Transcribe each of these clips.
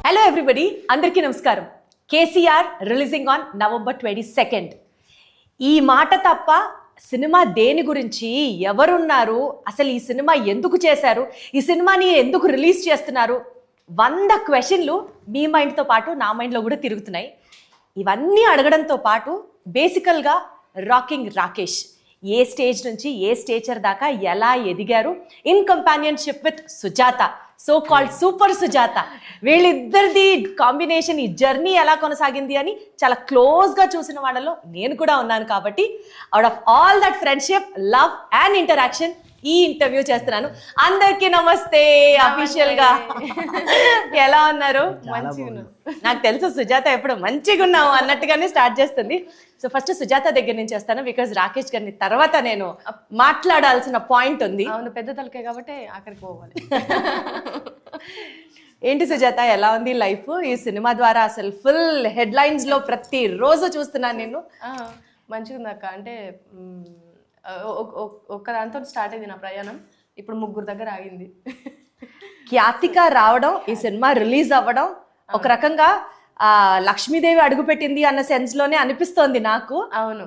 Hello everybody, అందరికీ నమస్కారం. KCR releasing on November 22nd. ఈ మాట తప్ప సినిమా దేని గురించి, ఎవరున్నారు, అసలు ఈ సినిమా ఎందుకు చేశారు, ఈ సినిమాని ఎందుకు రిలీజ్ చేస్తున్నారు, 100 క్వశ్చన్లు మీ మైండ్తో పాటు నా మైండ్లో కూడా తిరుగుతున్నాయి. ఇవన్నీ అడగడంతో పాటు బేసికల్గా రాకింగ్ రాకేష్ ఏ స్టేజ్ నుంచి ఏ స్టేచర్ దాకా ఎలా ఎదిగారు in companionship with Sujatha, so called super Sujatha, వీళ్ళిద్దరిది కాంబినేషన్, ఈ జర్నీ ఎలా కొనసాగింది అని చాలా క్లోజ్గా చూసిన వాళ్ళలో నేను కూడా ఉన్నాను. కాబట్టి out of all that friendship, love and interaction ఈ ఇంటర్వ్యూ చేస్తున్నాను. అందరికీ నమస్తే. అఫీషియల్ గా ఎలా ఉన్నారు? మంచిగా. నాకు తెలుసు సుజాత ఎప్పుడు మంచిగా ఉన్నావు అన్నట్టుగానే స్టార్ట్ చేస్తుంది. సో ఫస్ట్ సుజాత దగ్గర నుంచి చేస్తాను, బికాజ్ రాకేష్ గారిని తర్వాత నేను మాట్లాడాల్సిన పాయింట్ ఉంది. అవును, పెద్ద తలకే కాబట్టి అక్కడికి పోవాలి. ఏంటి సుజాత, ఎలా ఉంది లైఫ్? ఈ సినిమా ద్వారా అసలు ఫుల్ హెడ్లైన్స్ లో ప్రతి రోజు చూస్తున్నాను నేను. మంచిగా ఉంది అక్క. అంటే ఒక్క దాంతో స్టార్ట్ అయింది నా ప్రయాణం, ఇప్పుడు 3 దగ్గర ఆగింది. ఖ్యాతిక రావడం, ఈ సినిమా రిలీజ్ అవ్వడం ఒక రకంగా లక్ష్మీదేవి అడుగుపెట్టింది అన్న సెన్స్ లోనే అనిపిస్తోంది నాకు. అవును,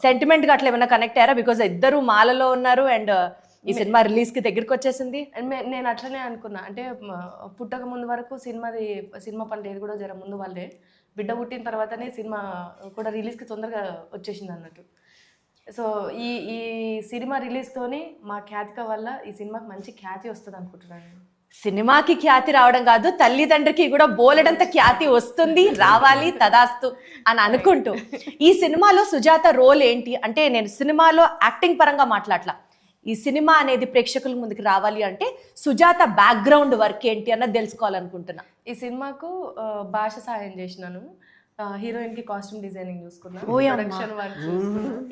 సెంటిమెంట్ గా అట్లా ఏమైనా కనెక్ట్ అయ్యారా? బికాజ్ ఇద్దరు మాలలో ఉన్నారు అండ్ ఈ సినిమా రిలీజ్ కి దగ్గరికి వచ్చేసింది. నేను అట్లనే అనుకున్నా. అంటే పుట్టక ముందు వరకు సినిమా పని లేదు కూడా జర ముందు వాళ్ళే, బిడ్డ పుట్టిన తర్వాతనే సినిమా కూడా రిలీజ్కి తొందరగా వచ్చేసింది అన్నట్టు. సో ఈ సినిమా రిలీజ్తోని మా ఖ్యాతిక వల్ల ఈ సినిమాకి మంచి ఖ్యాతి వస్తుంది అనుకుంటున్నాను నేను. సినిమాకి ఖ్యాతి రావడం కాదు, తల్లిదండ్రికి కూడా బోలెడంత ఖ్యాతి వస్తుంది, రావాలి, తదాస్తు అని అనుకుంటూ ఈ సినిమాలో సుజాత రోల్ ఏంటి అంటే, నేను సినిమాలో యాక్టింగ్ పరంగా మాట్లాడలా, ఈ సినిమా అనేది ప్రేక్షకుల ముందుకు రావాలి అంటే సుజాత బ్యాక్గ్రౌండ్ వర్క్ ఏంటి అన్నది తెలుసుకోవాలనుకుంటున్నా. ఈ సినిమాకు భాష సహాయం చేసినాను, హీరోయిన్ కి కాస్ట్యూమ్ డిజైనింగ్ చూసుకున్నా, ప్రొడక్షన్ వర్క్.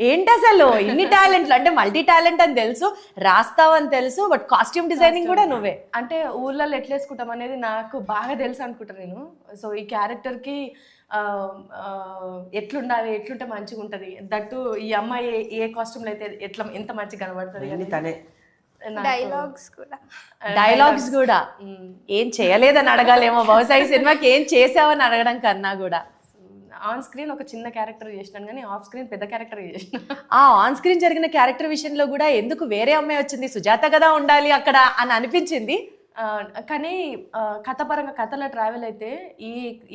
ఏంటి అసలు ఇన్ని టాలెంట్లు? అంటే మల్టీ టాలెంట్ అని తెలుసు, రాస్తావని తెలుసు, బట్ కాస్ట్యూమ్ డిజైనింగ్ కూడా నువ్వే. అంటే ఊర్లలో ఎట్లేసుకుంటాం అనేది నాకు బాగా తెలుసు అనుకుంటా నేను. సో ఈ క్యారెక్టర్ కి ఎట్లుండాలి, ఎట్లుంటే మంచిగా ఉంటది, దట్టు ఈ అమ్మాయి ఏ కాస్ట్యూమ్ లో అయితే ఎంత మంచిగా కనబడుతుంది. డైలాగ్స్ కూడా ఏం చేయలేదని అడగాలేమో బహుశా, ఈ సినిమాకి ఏం చేసావని అడగడం కన్నా కూడా. ఆన్ స్క్రీన్ ఒక చిన్న క్యారెక్టర్ చేసినాను, కానీ ఆఫ్ స్క్రీన్ పెద్ద క్యారెక్టర్ చేసిన. ఆ ఆన్ స్క్రీన్ జరిగిన క్యారెక్టర్ విషయంలో కూడా ఎందుకు వేరే అమ్మాయి వచ్చింది, సుజాత కదా ఉండాలి అక్కడ అని అనిపించింది. కానీ కథపరంగా కథలో ట్రావెల్ అయితే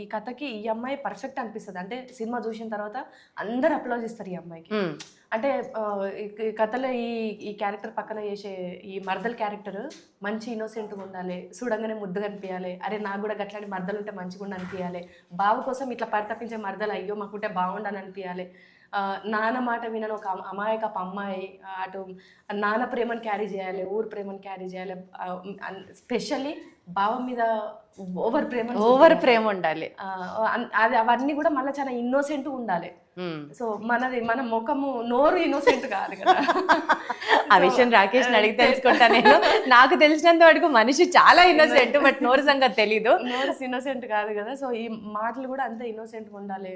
ఈ కథకి ఈ అమ్మాయి పర్ఫెక్ట్ అనిపిస్తుంది. అంటే సినిమా చూసిన తర్వాత అందరు అప్లాజ్ ఇస్తారు ఈ అమ్మాయికి. అంటే ఈ కథలో ఈ క్యారెక్టర్ పక్కన చేసే ఈ మర్దల్ క్యారెక్టర్ మంచి ఇన్నోసెంట్గా ఉండాలి, చూడంగానే ముద్దుగా అనిపించాలి, అరే నాకు కూడా గట్లాంటి మర్దలు ఉంటే మంచిగా ఉండి అనిపించాలి, బావ కోసం ఇట్లా పరితపించే మర్దలు అయ్యో మాకుంటే బాగుండని అనిపించాలి, నాన్న మాట వినని ఒక అమాయకపు అమ్మాయి, అటు నాన్న ప్రేమను క్యారీ చేయాలి, ఊరు ప్రేమను క్యారీ చేయాలి, స్పెషల్లీ బావ మీద ఓవర్ ప్రేమ ఉండాలి. అది అవన్నీ కూడా మళ్ళీ చాలా ఇన్నోసెంట్ ఉండాలి. సో మన ముఖము నోరు ఇన్నోసెంట్ కాదు కదా. ఆ విషయం రాకేష్ అడిగి తెలుసుకుంటా నేను. నాకు తెలిసినంత వరకు మనిషి చాలా ఇన్నోసెంట్, బట్ నోరు సంగతి తెలీదు. నోరు ఇన్నోసెంట్ కాదు కదా. సో ఈ మాటలు కూడా అంతే ఇన్నోసెంట్ ఉండాలి,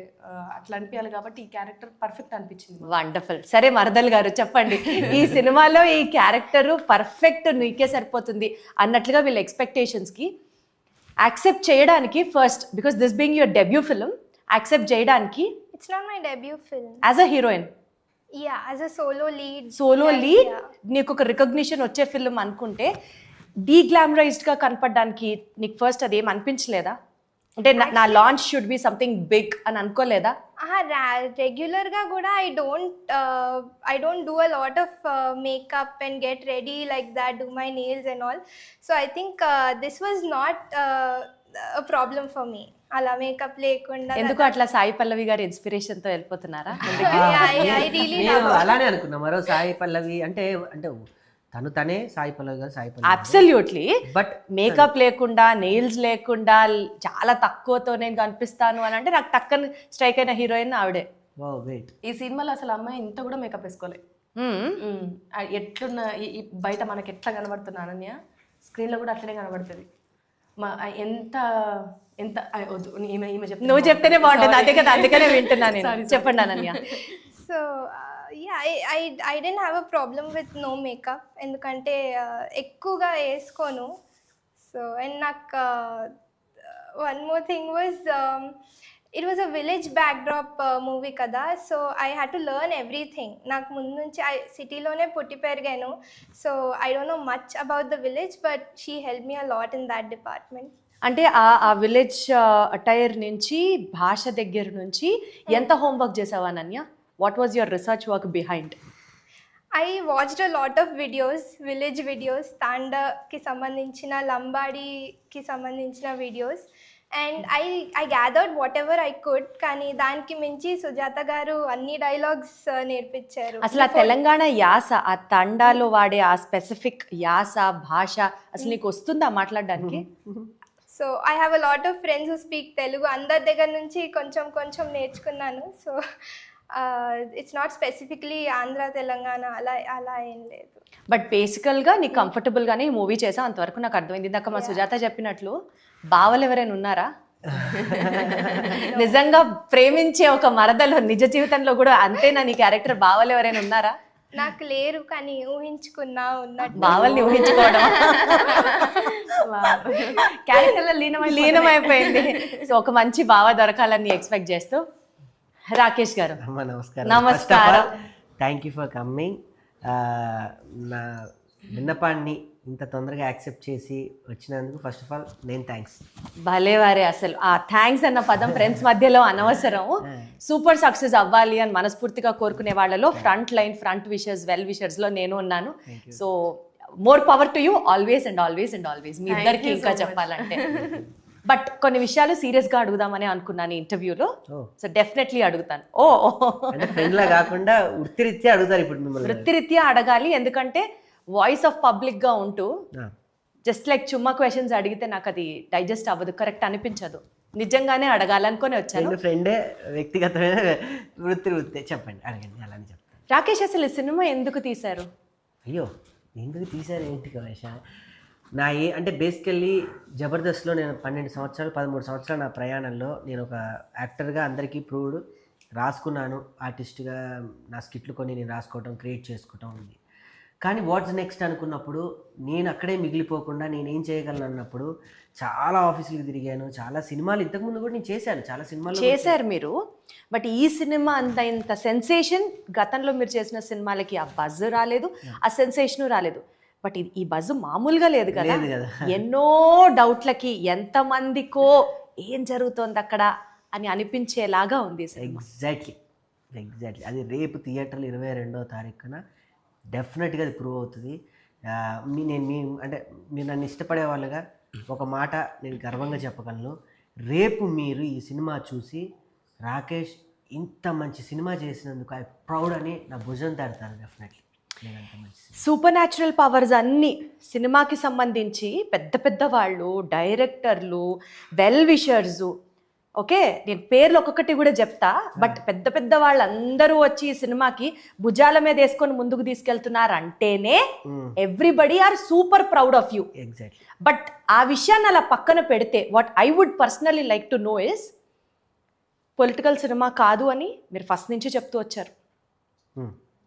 అట్లా అనిపించాలి. కాబట్టి ఈ క్యారెక్టర్ పర్ఫెక్ట్ అనిపించింది. వండర్ఫుల్. సరే మరదల్ గారు చెప్పండి, ఈ సినిమాలో ఈ క్యారెక్టర్ పర్ఫెక్ట్ నీకే సరిపోతుంది అన్నట్లుగా వీళ్ళ ఎక్స్పెక్టేషన్స్ కి యాక్సెప్ట్ చేయడానికి, first because this being your debut film, accept చేయడానికి. It's not my debut film. As a heroine. Yeah, as a solo lead. Yeah. నీకు ఒక రికగ్నిషన్ వచ్చే ఫిల్మ్ అనుకుంటే డీగ్లామరైజ్డ్ గా కనపడడానికి నీకు ఫస్ట్ అది ఏం అనిపించలేదా? అంటే నా launch should be something big అని అనుకోలేదా? రెగ్యులర్ గా కూడా I don't do a lot of makeup and get ready like that, do my nails and all. So I think this was not a problem for me. అలా makeup లేకుండా. ఎందుకు అట్లా సాయి పల్లవి గారి inspiration తో వెళ్ళిపోతున్నారా? అలానే అనుకున్నా, మరో సాయి పల్లవి అంటే తనే సాయి పల్లవి గారు. అబ్సల్యూట్లీ. బట్ మేకప్ లేకుండా, నెయిల్స్ లేకుండా, చాలా తక్కువతో నేను కనిపిస్తాను అని అంటే నాకు టక్కన స్ట్రైక్ అయిన హీరోయిన్ ఆవిడే. ఈ సినిమాలో అసలు అమ్మాయి ఇంత కూడా మేకప్ వేసుకోలే. ఎట్లున్న బయట మనకి ఎట్లా కనబడుతున్నా అనన్య, స్క్రీన్ లో కూడా అట్లనే కనబడుతుంది. ఎంత నువ్వు చెప్తేనే బాగుంటుంది, అదే కదా, అందుకనే వింటున్నా నేను. చెప్పండి Ananya. So I didn't have a problem with no makeup, ఎందుకంటే ఎక్కువగా వేసుకోను. సో అండ్ నాకు one more thing was it was a village backdrop movie kada, so I had to learn everything. నాకు ముందు నుంచి సిటీలోనే పుట్టి పెరిగాను, so I don't know much about the village, but she helped me a lot in that department. అంటే ఆ village attire నుంచి భాష దగ్గర నుంచి ఎంత హోంవర్క్ చేసావా Ananya? What was your research work behind? I watched a lot of videos, village videos, తాండాకి సంబంధించిన, లంబాడీకి సంబంధించిన videos, and I gathered whatever I could. కానీ దానికి మించి సుజాత గారు అన్ని డైలాగ్స్ నేర్పించారు. అసలు ఆ తెలంగాణ యాస, ఆ తండాలో వాడే ఆ స్పెసిఫిక్ యాస భాష అసలు నీకు వస్తుందా మాట్లాడడానికి? So I have a lot of friends who speak Telugu. అందరి దగ్గర నుంచి కొంచెం కొంచెం నేర్చుకున్నాను. So it's not specifically Andhra Telangana అలా ఏం లేదు. బట్ బేసికల్గా నీకు కంఫర్టబుల్గానే ఈ మూవీ చేసావు, అంతవరకు నాకు అర్థమైంది. ఇందాక మా సుజాత చెప్పినట్లు బావలు ఎవరైనా ఉన్నారా? నిజంగా ప్రేమించే ఒక మరదలు నిజ జీవితంలో కూడా అంతేనా నీ క్యారెక్టర్? బావలు ఎవరైనా ఉన్నారా? నాకు లేరు, కానీ ఊహించుకున్నా ఉన్నట్టు. బావల్ని ఊహించుకోవడం క్యారెక్టర్లో లీనమైపోయింది. సో ఒక మంచి బావ దొరకాలని ఎక్స్పెక్ట్ చేస్తూ, రాకేష్ గారు అమ్మ నమస్కారం. నమస్కారం. Thank you for coming. నా విన్నపాన్ని ఇంత తొందరగా యాక్సెప్ట్ చేసి వచ్చినందుకు ఫస్ట్ ఆఫ్ ఆల్ నేను థ్యాంక్స్. భలేవారే, అసలు ఆ థ్యాంక్స్ అన్న పదం ఫ్రెండ్స్ మధ్యలో అనవసరం. సూపర్ సక్సెస్ అవ్వాలి అని మనస్ఫూర్తిగా కోరుకునే వాళ్ళలో front line, front wishers, well విషర్స్లో నేను ఉన్నాను. So more power to you always and always and always. మీ ఇద్దరికి ఇంకా చెప్పాలంటే బట్ కొన్ని విషయాలు సీరియస్గా అడుగుదామని అనుకున్నాను ఇంటర్వ్యూలో. సో డెఫినెట్లీ అడుగుతాను. ఫ్రెండ్లా కాకుండా వృత్తిరీత్యా అడుగుతారు ఇప్పుడు మిమ్మల్ని. వృత్తిరీత్యా అడగాలి, ఎందుకంటే వాయిస్ ఆఫ్ పబ్లిక్గా ఉంటూ జస్ట్ లైక్ చుమ్మా క్వశ్చన్స్ అడిగితే నాకు అది డైజెస్ట్ అవ్వదు, కరెక్ట్ అనిపించదు. నిజంగానే అడగాలనుకొని వచ్చాను. ఫ్రెండే, వ్యక్తిగతమైన వృత్తి చెప్పండి, అడగండి, అలానే చెప్తాను. రాకేష్, అసలు ఈ సినిమా ఎందుకు తీశారు? అయ్యో ఎందుకు తీశారు ఏంటి కమేష? అంటే బేసికల్లీ జబర్దస్త్లో నేను 12 సంవత్సరాలు 13 సంవత్సరాలు నా ప్రయాణంలో నేను ఒక యాక్టర్గా అందరికీ ప్రూవ్డ్ రాసుకున్నాను. ఆర్టిస్ట్గా నా స్కిట్లు కొన్ని నేను రాసుకోవటం, క్రియేట్ చేసుకోవటం ఉంది. కానీ వాట్స్ నెక్స్ట్ అనుకున్నప్పుడు నేను అక్కడే మిగిలిపోకుండా నేను ఏం చేయగలను అన్నప్పుడు చాలా ఆఫీసులకు తిరిగాను, చాలా సినిమాలు ఇంతకుముందు కూడా నేను చేశాను, చాలా సినిమాలు చేశారు మీరు. బట్ ఈ సినిమా అంత ఇంత సెన్సేషన్ గతంలో మీరు చేసిన సినిమాలకి ఆ బజ్ రాలేదు, ఆ సెన్సేషన్ రాలేదు. బట్ ఈ బజ్ మామూలుగా లేదు కదా. ఎన్నో డౌట్లకి ఎంతమందికో ఏం జరుగుతోంది అక్కడ అని అనిపించేలాగా ఉంది సినిమా. ఎగ్జాక్ట్లీ అది రేపు థియేటర్లు 22వ తారీఖున డెఫినెట్గా అది ప్రూవ్ అవుతుంది. మీరు నన్ను ఇష్టపడే వాళ్ళుగా ఒక మాట నేను గర్వంగా చెప్పగలను. రేపు మీరు ఈ సినిమా చూసి రాకేష్ ఇంత మంచి సినిమా చేసినందుకు ఐ ప్రౌడ్ అని నా భుజం తడతాను. డెఫినెట్లీ సూపర్ న్యాచురల్ పవర్స్ అన్నీ సినిమాకి సంబంధించి పెద్ద పెద్ద వాళ్ళు, డైరెక్టర్లు, వెల్ విషర్సు, ఓకే నేను పేర్లు ఒక్కొక్కటి కూడా చెప్తా, బట్ పెద్ద పెద్ద వాళ్ళందరూ వచ్చి ఈ సినిమాకి భుజాల మీద వేసుకొని ముందుకు తీసుకెళ్తున్నారు అంటేనే everybody are super proud of you. Exactly. But ఆ విషయాన్ని అలా పక్కన పెడితే what I would personally like to know is, political cinema కాదు అని మీరు ఫస్ట్ నుంచి చెప్తూ వచ్చారు.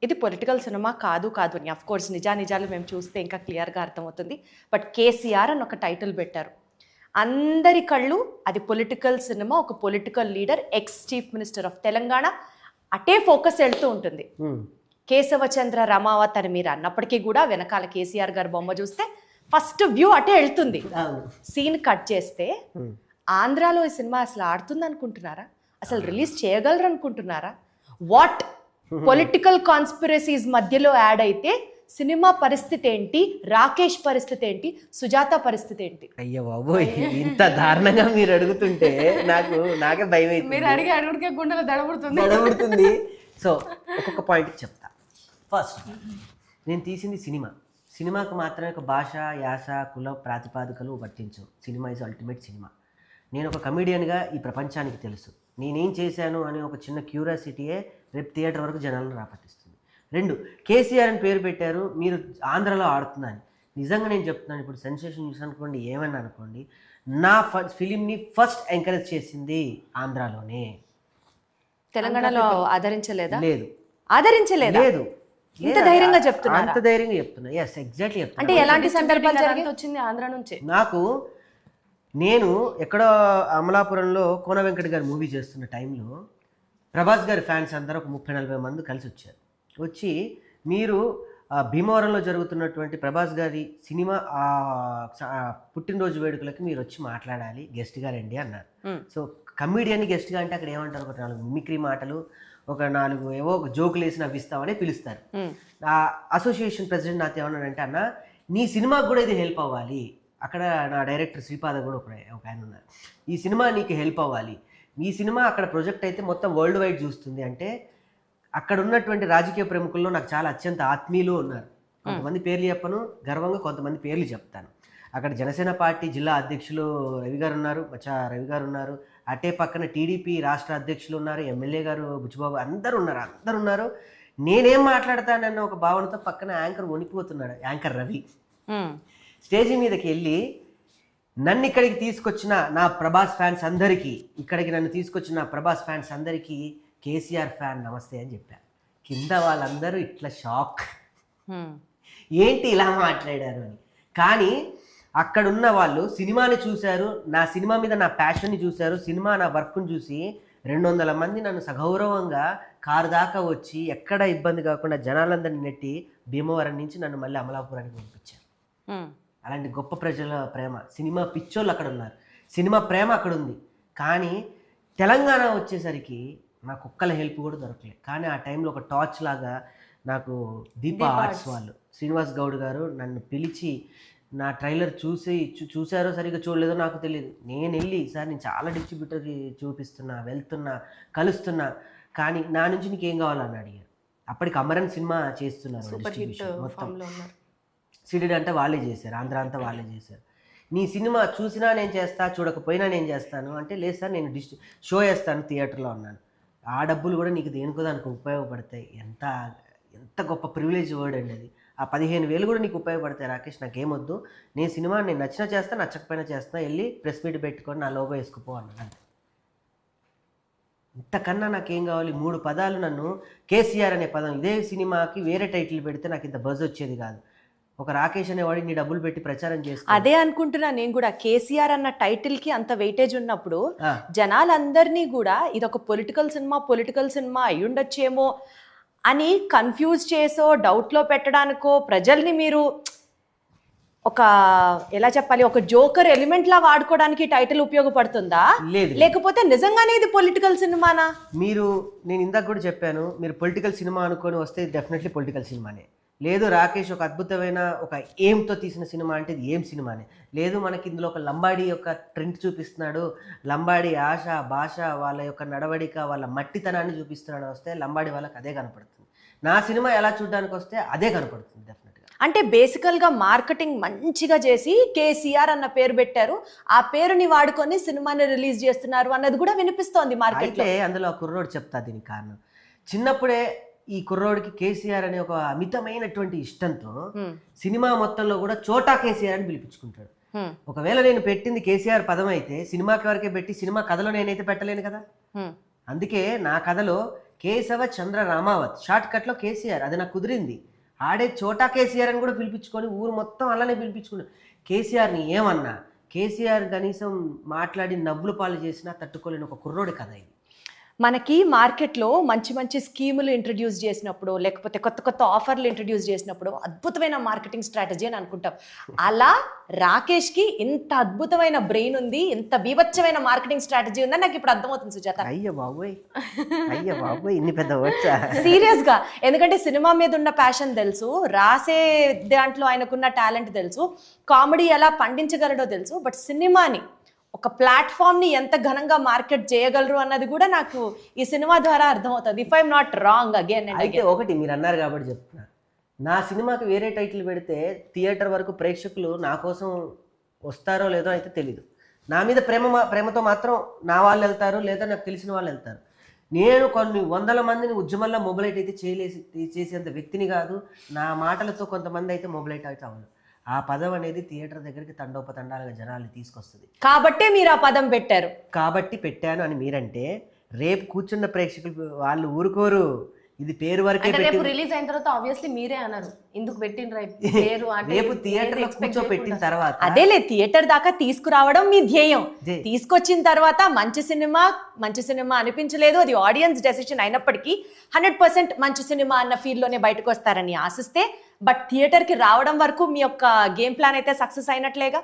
ఇది పొలిటికల్ సినిమా కాదు అని అఫ్ కోర్స్ నిజాలు మేము చూస్తే ఇంకా క్లియర్గా అర్థమవుతుంది. బట్ కేసీఆర్ అని ఒక టైటిల్ పెట్టారు. అందరి కళ్ళు అది పొలిటికల్ సినిమా, ఒక political leader, ex chief minister of Telangana, అటే ఫోకస్ వెళ్తూ ఉంటుంది. కేశవచంద్ర రమావత్ అని మీరు అన్నప్పటికీ కూడా వెనకాల కేసీఆర్ గారు బొమ్మ చూస్తే ఫస్ట్ వ్యూ అటే వెళ్తుంది. సీన్ కట్ చేస్తే ఆంధ్రాలో ఈ సినిమా అసలు ఆడుతుంది అనుకుంటున్నారా? అసలు రిలీజ్ చేయగలరు అనుకుంటున్నారా? వాట్ పొలిటికల్ కాన్స్పిరసీస్ మధ్యలో యాడ్ అయితే సినిమా పరిస్థితి ఏంటి, రాకేష్ పరిస్థితి ఏంటి, సుజాత పరిస్థితి ఏంటి? అయ్యో బాబోయ్, ఇంత దారుణంగా మీరు అడుగుతుంటే నాకే భయం అవుతుంది. మీరు అడిగే గుండెలో దడబడుతుంది. సో ఒక్కొక్క పాయింట్ చెప్తా. ఫస్ట్, నేను తీసింది సినిమాకు మాత్రమే ఒక భాష, యాస, కుల ప్రాతిపాదికలు వర్తించవు. Cinema is ultimate cinema. నేను ఒక కమెడియన్గా ఈ ప్రపంచానికి తెలుసు నేనేం చేశాను అనే ఒక చిన్న క్యూరియాసిటీయే రేపు థియేటర్ వరకు జనాలను రాపట్టిస్తుంది. 2, కేసీఆర్ అని పేరు పెట్టారు, మీరు ఆంధ్రలో ఆడుతున్నాను. నిజంగా నేను చెప్తున్నాను, ఇప్పుడు సెన్సేషన్ న్యూస్ అనుకోండి, ఏమన్నా అనుకోండి, నా ఫిలింని ఫస్ట్ ఎంకరేజ్ చేసింది ఆంధ్రాలోనే. తెలంగాణలో ఆదరించలేదా? లేదు. ఆదరించలేదా? లేదు. ఇంత ధైర్యంగా చెప్తున్నా? అంత ధైర్యంగా చెప్తున్నా. ఎస్, ఎగ్జాక్ట్లీ చెప్తున్నా. అంటే ఎలాంటి సందర్భాలు వచ్చింది ఆంధ్ర నుంచే? నాకు నేను ఎక్కడో అమలాపురంలో కోన వెంకట్ గారి మూవీ చేస్తున్న టైంలో ప్రభాస్ గారి ఫ్యాన్స్ అందరూ ఒక 30-40 మంది కలిసి వచ్చారు. వచ్చి మీరు భీమవరంలో జరుగుతున్నటువంటి ప్రభాస్ గారి సినిమా పుట్టినరోజు వేడుకలకి మీరు వచ్చి మాట్లాడాలి, గెస్ట్గా రండి అన్నారు. సో కమీడియన్ గెస్ట్గా అంటే అక్కడ ఏమంటారు, ఒక 4 మిమిక్రీ మాటలు, ఒక 4 ఏవో ఒక జోకులు వేసి నవ్విస్తామని పిలుస్తారు. ఆ అసోసియేషన్ ప్రెసిడెంట్ నాతో ఏమన్నాడంటే, అన్న నీ సినిమాకు కూడా ఇది హెల్ప్ అవ్వాలి. అక్కడ నా డైరెక్టర్ శ్రీపాద కూడా ఒక ఆయన ఉన్నారు. ఈ సినిమా నీకు హెల్ప్ అవ్వాలి, ఈ సినిమా అక్కడ ప్రొజెక్ట్ అయితే మొత్తం వరల్డ్ వైడ్ చూస్తుంది అంటే, అక్కడ ఉన్నటువంటి రాజకీయ ప్రముఖుల్లో నాకు చాలా అత్యంత ఆత్మీయులు ఉన్నారు. కొంతమంది పేర్లు చెప్పను గర్వంగా, కొంతమంది పేర్లు చెప్తాను. అక్కడ జనసేన పార్టీ జిల్లా అధ్యక్షులు రవి గారు ఉన్నారు, మచ్చా రవి గారు ఉన్నారు. అటే పక్కన టీడీపీ రాష్ట్ర అధ్యక్షులు ఉన్నారు, ఎమ్మెల్యే గారు బుచ్చిబాబు, అందరు ఉన్నారు. నేనేం మాట్లాడతానన్న ఒక భావనతో పక్కన యాంకర్ వణిపోతున్నాడు, యాంకర్ రవి. స్టేజీ మీదకి వెళ్ళి నన్ను ఇక్కడికి తీసుకొచ్చిన నా ప్రభాస్ ఫ్యాన్స్ అందరికీ, కేసీఆర్ ఫ్యాన్ నమస్తే అని చెప్పాను. కింద వాళ్ళందరూ ఇట్లా షాక్, ఏంటి ఇలా మాట్లాడారు అని. కానీ అక్కడున్న వాళ్ళు సినిమాని చూశారు, నా సినిమా మీద నా ప్యాషన్ని చూశారు, సినిమా నా వర్క్ను చూసి 200 మంది నన్ను సగౌరవంగా కారు దాకా వచ్చి ఎక్కడ ఇబ్బంది కాకుండా జనాలందరినీ నెట్టి భీమవరం నుంచి నన్ను మళ్ళీ అమలాపురానికి పంపించారు. అలాంటి గొప్ప ప్రజల ప్రేమ, సినిమా పిచ్చోళ్ళు అక్కడ ఉన్నారు, సినిమా ప్రేమ అక్కడ ఉంది. కానీ తెలంగాణ వచ్చేసరికి నాకు ఒక్కల హెల్ప్ కూడా దొరకలేదు. కానీ ఆ టైంలో ఒక టార్చ్ లాగా నాకు దీపా ఆర్ట్స్ వాళ్ళు, శ్రీనివాస్ గౌడ్ గారు నన్ను పిలిచి నా ట్రైలర్ చూసారో సరిగ్గా చూడలేదో నాకు తెలియదు. నేను వెళ్ళి సార్ నేను చాలా డిస్ట్రిబ్యూటర్కి చూపిస్తున్నా, వెళ్తున్నా, కలుస్తున్నా, కానీ నా నుంచి నీకేం కావాలని అడిగారు. అప్పటికి అమరన్ సినిమా చేస్తున్నారు, మొత్తం సిడెడ్ అంటే వాళ్ళే చేశారు, ఆంధ్ర అంతా వాళ్ళే చేశారు. నీ సినిమా చూసినా నేను చేస్తా, చూడకపోయినా నేను చేస్తాను అంటే, లేదు సార్ నేను షో చేస్తాను థియేటర్లో అన్నాను. ఆ డబ్బులు కూడా నీకు దేనికో దానికి ఉపయోగపడతాయి. ఎంత గొప్ప ప్రివిలేజ్ వర్డ్ అండి అది. ఆ 15,000 కూడా నీకు ఉపయోగపడతాయి రాకేష్, నాకేమొద్దు, నేను సినిమా నేను నచ్చినా చేస్తా, నచ్చకపోయినా చేస్తా, వెళ్ళి ప్రెస్ మీట్ పెట్టుకొని నా లోగో వేసుకుపో అన్నాను. ఇంతకన్నా నాకేం కావాలి? 3 పదాలు నన్ను కేసీఆర్ అనే పదం, ఇదే సినిమాకి వేరే టైటిల్ పెడితే నాకు ఇంత బజ్ వచ్చేది కాదు. ఒక రాకేష్ అనేవాడిని నీ డబ్బులు పెట్టి ప్రచారం చేస్తా, అదే అనుకుంటున్నా నేను కూడా. కేసీఆర్ అన్న టైటిల్ కి అంత వెయిటేజ్ ఉన్నప్పుడు జనాలందరినీ కూడా ఇది ఒక పొలిటికల్ సినిమా అయి ఉండొచ్చేమో అని కన్ఫ్యూజ్ చేసో డౌట్లో పెట్టడానికో ప్రజల్ని మీరు ఒక ఎలా చెప్పాలి, ఒక జోకర్ ఎలిమెంట్ లా వాడుకోవడానికి టైటిల్ ఉపయోగపడుతుందా, లేకపోతే నిజంగానే ఇది పొలిటికల్ సినిమానా? నేను ఇందాక కూడా చెప్పాను, మీరు పొలిటికల్ సినిమా అనుకొని వస్తే డెఫినెట్లీ పొలిటికల్ సినిమానే. లేదు రాకేష్ ఒక అద్భుతమైన ఒక ఎయిమ్తో తీసిన సినిమా అంటే ఇది ఏం సినిమానే. లేదు మనకి ఇందులో ఒక లంబాడీ యొక్క ట్రెండ్ చూపిస్తున్నాడు, లంబాడీ ఆశ భాష వాళ్ళ యొక్క నడవడిక వాళ్ళ మట్టితనాన్ని చూపిస్తున్నాడు వస్తే లంబాడీ వాళ్ళకి అదే కనపడుతుంది. నా సినిమా ఎలా చూడడానికి వస్తే అదే కనపడుతుంది డెఫినెట్గా. అంటే బేసికల్గా మార్కెటింగ్ మంచిగా చేసి కేసీఆర్ అన్న పేరు పెట్టారు, ఆ పేరుని వాడుకొని సినిమాని రిలీజ్ చేస్తున్నారు అన్నది కూడా వినిపిస్తోంది మార్కెట్లో. అయితే అందులో ఆ కుర్రోడు చెప్తా దీనికి కారణం. చిన్నప్పుడే ఈ కుర్రోడికి కేసీఆర్ అనే ఒక అమితమైనటువంటి ఇష్టంతో సినిమా మొత్తంలో కూడా చోటా కేసీఆర్ అని పిలిపించుకుంటాడు. ఒకవేళ నేను పెట్టింది కేసీఆర్ పదం అయితే సినిమాకి వరకే పెట్టి సినిమా కథలో నేనైతే పెట్టలేను కదా. అందుకే నా కథలో కేశవ చంద్ర రామావత్, షార్ట్ కట్లో కేసీఆర్, అది నాకు కుదిరింది. ఆడే చోటా కేసీఆర్ అని కూడా పిలిపించుకొని ఊరు మొత్తం అలానే పిలిపించుకున్నాడు. కేసీఆర్ని ఏమన్నా, కేసీఆర్ కనీసం మాట్లాడి నవ్వులు పాలు చేసినా తట్టుకోలేని ఒక కుర్రోడి కథ ఇది. మనకి మార్కెట్లో మంచి మంచి స్కీములు ఇంట్రడ్యూస్ చేసినప్పుడు, లేకపోతే కొత్త కొత్త ఆఫర్లు ఇంట్రడ్యూస్ చేసినప్పుడు అద్భుతమైన మార్కెటింగ్ స్ట్రాటజీ అని అనుకుంటాం. అలా రాకేష్కి ఇంత అద్భుతమైన బ్రెయిన్ ఉంది, ఇంత బీభత్సమైన మార్కెటింగ్ స్ట్రాటజీ ఉందని నాకు ఇప్పుడు అర్థమవుతుంది సుజాత. అయ్యో బాబోయ్ ఇన్ని పెద్ద వచ్చా సీరియస్గా. ఎందుకంటే సినిమా మీద ఉన్న ప్యాషన్ తెలుసు, రాసే దాంట్లో ఆయనకున్న టాలెంట్ తెలుసు, కామెడీ ఎలా పండించగలడో తెలుసు, బట్ సినిమాని ఒక ప్లాట్ఫామ్ని ఎంత ఘనంగా మార్కెట్ చేయగలరు అన్నది కూడా నాకు ఈ సినిమా ద్వారా అర్థమవుతుంది. If I'm not wrong again. అయితే ఒకటి మీరు అన్నారు కాబట్టి చెప్తున్నా, నా సినిమాకి వేరే టైటిల్ పెడితే థియేటర్ వరకు ప్రేక్షకులు నా కోసం వస్తారో లేదో అయితే తెలీదు. నా మీద ప్రేమతో మాత్రం నా వాళ్ళు వెళ్తారు, లేదా నాకు తెలిసిన వాళ్ళు వెళ్తారు. నేను కొన్ని 100 మందిని ఉద్యమంలో మొబిలైట్ అయితే చేసేంత వ్యక్తిని కాదు. నా మాటలతో కొంతమంది అయితే మొబిలైట్ అయితే అవ్వదు. ఆ పదం అనేది థియేటర్ దగ్గరికి తండోపతండాలుగా జనాల్ని తీసుకొస్తుంది. కాబట్టి మీరు ఆ పదం పెట్టారు, కాబట్టి పెట్టాను అని మీరంటే రేపు కూర్చున్న ప్రేక్షకులు వాళ్ళు ఊరుకోరు. ఇది పేరు వరకే అంటే పెట్టి రేపు రిలీజ్ అయిన తర్వాత ఆబ్వియస్లీ మీరే అన్నారు ఇందుకు పెట్టిండ్రు పేరు అంటే రేపు థియేటర్ లో కూర్చోపెట్టిన తర్వాత అదేలే థియేటర్ దాకా తీసుకురావడం మీ ధ్యేయం. ధ్యేయం. తీసుకొచ్చిన తర్వాత మంచి సినిమా అనిపించలేదు, అది ఆడియన్స్ డెసిషన్ అయినప్పటికీ 100% మంచి సినిమా అన్న ఫీల్ లోనే బయటకు వస్తారని ఆశిస్తే, బట్ థియేటర్ కి రావడం వరకు మీ యొక్క గేమ్ ప్లాన్ అయితే సక్సెస్ అయినట్లేగా.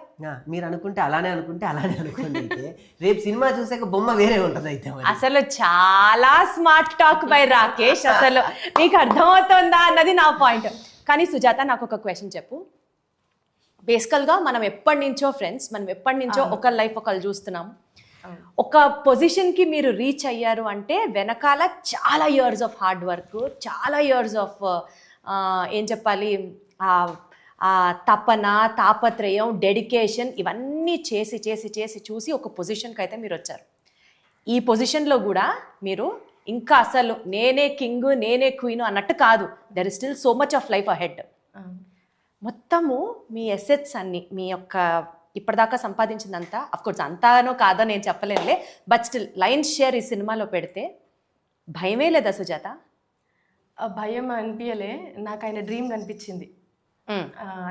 మీరు అనుకుంటే అలానే అనుకోండి. అయితే రేపు సినిమా చూసాక బొమ్మ వేరే ఉంటది అయితే మరి. అసలు చాలా స్మార్ట్ టాక్ బై రాకేష్, అసలు నీకు అర్థమవుతుందా అన్నది నా పాయింట్. కానీ సుజాత, నాకు ఒక క్వశ్చన్ చెప్పు. బేసికల్గా మనం ఎప్పటి నుంచో ఫ్రెండ్స్, మనం ఎప్పటి నుంచో ఒకరి లైఫ్ ఒకరు చూస్తున్నాం. ఒక పొజిషన్కి మీరు రీచ్ అయ్యారు అంటే వెనకాల చాలా ఇయర్స్ ఆఫ్ హార్డ్ వర్క్, చాలా ఇయర్స్ ఆఫ్ ఏం చెప్పాలి, ఆ తపన, తాపత్రయం, డెడికేషన్ ఇవన్నీ చేసి చేసి చేసి చూసి ఒక పొజిషన్కి అయితే మీరు వచ్చారు. ఈ పొజిషన్లో కూడా మీరు ఇంకా అసలు నేనే కింగ్, నేనే క్వీన్ అన్నట్టు కాదు. There is still so much of life ahead. మొత్తము మీ ఎసెట్స్ అన్ని, మీ యొక్క ఇప్పటిదాకా సంపాదించిందంతా, అఫ్కోర్స్ అంతానో కాదో నేను చెప్పలేనులే, బట్ స్టిల్ లైన్స్ షేర్ ఈ సినిమాలో పెడితే భయమే లేదా సుజాత? భయం అనిపించలే, నాకు ఆయన డ్రీమ్ కనిపించింది.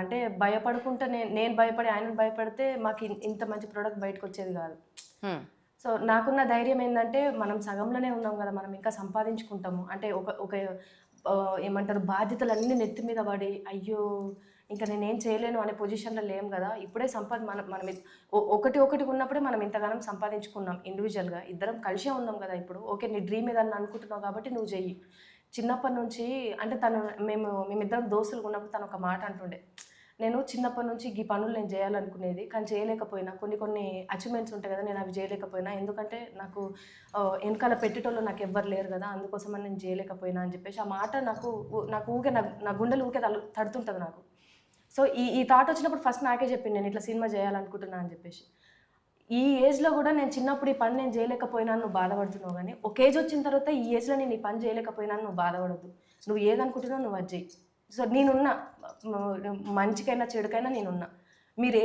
అంటే భయపడుకుంటే నేను భయపడి ఆయన భయపడితే మాకు ఇంత మంచి ప్రోడక్ట్ బయటకు వచ్చేది కాదు. సో నాకున్న ధైర్యం ఏంటంటే మనం సగంలోనే ఉన్నాం కదా, మనం ఇంకా సంపాదించుకుంటాము. అంటే ఒక ఏమంటారు, బాధ్యతలన్నీ నెత్తి మీద పడి అయ్యో ఇంకా నేనేం చేయలేను అనే పొజిషన్లో లేం కదా. ఇప్పుడే మనం ఒకటి ఉన్నప్పుడే మనం ఇంతగానం సంపాదించుకున్నాం. ఇండివిజువల్గా ఇద్దరం కలిసే ఉన్నాం కదా. ఇప్పుడు ఓకే, నీ డ్రీమ్ ఏదన్నా అనుకుంటున్నావు కాబట్టి నువ్వు చెయ్యి. చిన్నప్పటి నుంచి అంటే మేమిద్దరం దోస్తులు ఉన్నప్పుడు తను ఒక మాట అంటుండే, నేను చిన్నప్పటి నుంచి ఈ పనులు నేను చేయాలనుకునేది కానీ చేయలేకపోయినా, కొన్ని అచీవ్మెంట్స్ ఉంటాయి కదా, నేను అవి చేయలేకపోయినా, ఎందుకంటే నాకు వెనకాల పెట్టేటోళ్ళు నాకు ఎవ్వరు లేరు కదా, అందుకోసమని నేను చేయలేకపోయినా అని చెప్పేసి ఆ మాట నాకు ఊకే నా గుండెలు ఊకే తడుతుంటుంది నాకు. సో ఈ థాట్ వచ్చినప్పుడు ఫస్ట్ నాకే చెప్పింది, నేను ఇట్లా సినిమా చేయాలనుకుంటున్నా అని చెప్పేసి. ఈ ఏజ్లో కూడా నేను చిన్నప్పుడు ఈ పని నేను చేయలేకపోయినా నువ్వు బాధపడుతున్నావు, కానీ ఒక ఏజ్ వచ్చిన తర్వాత ఈ ఏజ్లో నేను ఈ పని చేయలేకపోయినా నువ్వు బాధపడద్దు, నువ్వు ఏదనుకుంటున్నావు నువ్వు అది చెయ్యి. సో నేనున్నా, మంచికైనా చెడుకైనా నేనున్నా. మీరు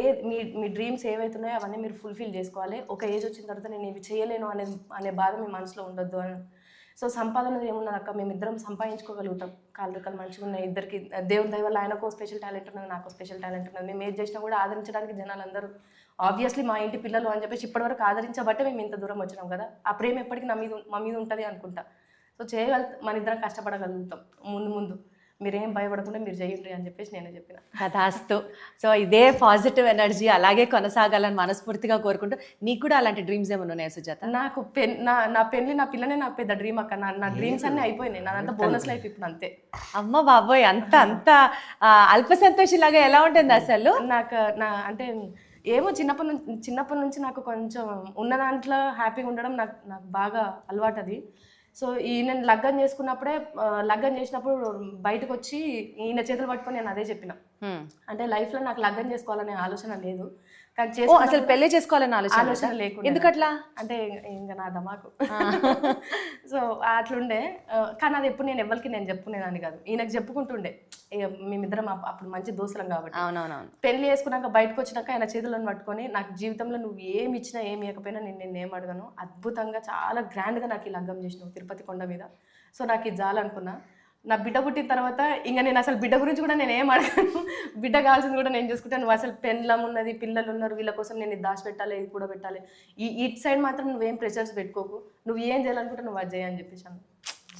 మీ డ్రీమ్స్ ఏవైతున్నాయో అవన్నీ మీరు ఫుల్ఫిల్ చేసుకోవాలి. ఒక ఏజ్ వచ్చిన తర్వాత నేను ఇవి చేయలేను అనే బాధ మీ మనసులో ఉండొద్దు అని. సో సంపాదన ఏమున్నది అక్క, మేమిద్దరం సంపాదించుకోగలుగుతాం. కాళ్ళు రెక్కలు మంచిగా ఉన్నాయి ఇద్దరికి, దేవుని దయ వల్ల ఆయనకు స్పెషల్ టాలెంట్ ఉన్నది, నాకు స్పెషల్ టాలెంట్ ఉన్నది. మేము ఏది చేసినా కూడా ఆదరించడానికి జనాలు అందరూ ఆబ్వియస్లీ మా ఇంటి పిల్లలు అని చెప్పేసి ఇప్పటివరకు ఆదరించబట్టే మేము ఇంత దూరం వచ్చినాం కదా. ఆ ప్రేమ ఎప్పటికీ మా మీద ఉంటుంది అనుకుంటా. సో మన ఇద్దరం కష్టపడగలుగుతాం ముందు. మీరేం భయపడకుండా మీరు చేయండి అని చెప్పేసి నేనే చెప్పిన. కథాస్తు. సో ఇదే పాజిటివ్ ఎనర్జీ అలాగే కొనసాగాలని మనస్ఫూర్తిగా కోరుకుంటూ, నీకు కూడా అలాంటి డ్రీమ్స్ ఏమైనా ఉన్నాయా సుజాత? నాకు నా పెళ్ళి, నా పిల్లనే నాకు పెద్ద డ్రీమ్ అక్క. నా డ్రీమ్స్ అన్నీ అయిపోయినాయి, నాదంతా బోనస్ లైఫ్ ఇప్పుడు అంతే. అమ్మ బాబోయ్, అంత అల్ప సంతోషిలాగా ఎలా ఉంటుంది అసలు? అంటే ఏమో చిన్నప్పటి నుంచి నాకు కొంచెం ఉన్న దాంట్లో హ్యాపీగా ఉండడం నాకు బాగా అలవాటు అది. సో నేను లగ్గం చేసుకున్నప్పుడే, లగ్గం చేసినప్పుడు బయటకు వచ్చి ఈయన చేతులు పట్టుకొని నేను అదే చెప్పిన, అంటే లైఫ్లో నాకు లగ్గం చేసుకోవాలనే ఆలోచన లేదు, కానీ అసలు పెళ్లి చేసుకోవాలని ఆలోచన లేకుండా. ఎందుకట్లా అంటే ఇంకా నా దమాకు. సో అట్లుండే, కానీ అది ఎప్పుడు నేను ఎవరికి నేను చెప్పుకునేదాన్ని కాదు, ఈయనకు చెప్పుకుంటుండే. మేమిద్దరం అప్పుడు మంచి దోస్తులం కాబట్టి. అవునవునవును. పెళ్లి చేసుకున్నాక బయటకు వచ్చినాక ఆయన చేతులను పట్టుకొని, నాకు జీవితంలో నువ్వు ఏమి ఇచ్చినా ఏమి ఇవ్వకపోయినా నేను ఏం అడగను, అద్భుతంగా చాలా గ్రాండ్గా నాకు ఈ లగ్గం చేసినావు తిరుపతి కొండ మీద. సో నాకు ఇది చాలనుకున్నా. నా బిడ్డ పుట్టిన తర్వాత ఇంకా నేను అసలు బిడ్డ గురించి కూడా నేను ఏం అడగను, బిడ్డ కావాల్సింది కూడా నేను చూసుకుంటాను. నువ్వు అసలు పెళ్ళం ఉన్నది, పిల్లలు ఉన్నారు, వీళ్ళ కోసం నేను ఇది దాచిపెట్టాలి, ఇది కూడా పెట్టాలి, ఇటు సైడ్ మాత్రం నువ్వేం ప్రెషర్స్ పెట్టుకోకు, నువ్వు ఏం చేయాలనుకుంటే నువ్వు అది చేయని చెప్పేసాను.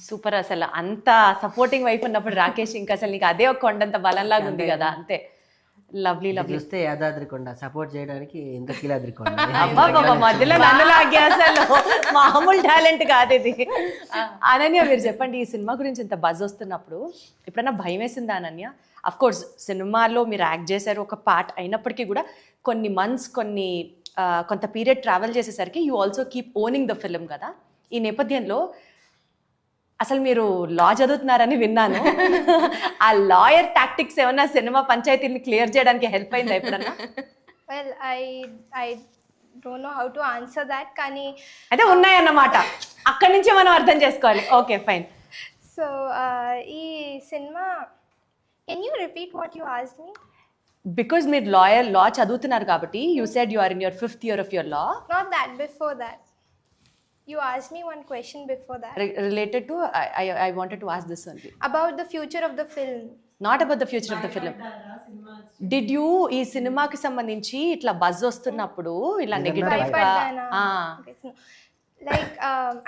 సూపర్. అసలు అంత సపోర్టింగ్ వైపు ఉన్నప్పుడు రాకేష్ ఇంకా అసలు నీకు అదే ఒక కొండంత బలంలాగా ఉంది కదా. అంతే, లవ్లీ లవ్లీ. చూస్తే యాదాద్రి కొండ సపోర్ట్ చేయడానికి ఎంత కీలాద్రి కొండ. అబ్బా మధ్యలో నన్ను లాగే, అసలు మామూలు టాలెంట్ కాదు ఇది. అనన్య, మీరు చెప్పండి, ఈ సినిమా గురించి ఇంత బజ్ వస్తున్నప్పుడు ఎప్పుడైనా భయం వేసిందా అనన్య? అఫ్ కోర్స్ సినిమాలో మీరు యాక్ట్ చేశారు ఒక పార్ట్ అయినప్పటికీ కూడా కొన్ని మంత్స్, కొంత పీరియడ్ ట్రావెల్ చేసేసరికి you also keep owning the film కదా. ఈ నేపథ్యంలో అసలు మీరు లా చదువుతున్నారని విన్నాను. ఆ లాయర్ టాక్టిక్స్ ఏమన్నా సినిమా పంచాయతీని క్లియర్ చేయడానికి హెల్ప్ అయిందా ఎప్పుడన్నా? Well, I don't know how to answer that, కానీ అయితే ఉన్నాయన్నమాట, అక్కడి నుంచే మనం అర్థం చేసుకోవాలి. Okay, fine. సో ఈ cinema, can you repeat what you asked me? Because మీరు లా చదువుతున్నారు కాబట్టి you said you are in your 5th year of your law. Not that, before that. You asked me one question before that related to I wanted to ask this only, about the future of the film. Not about the future of the film. Did you ఈ సినిమాకి సంబంధించి ఇట్లా buzz వస్తున్నప్పుడు ఇలా negative గా భయపడ్డానా? Okay, so, like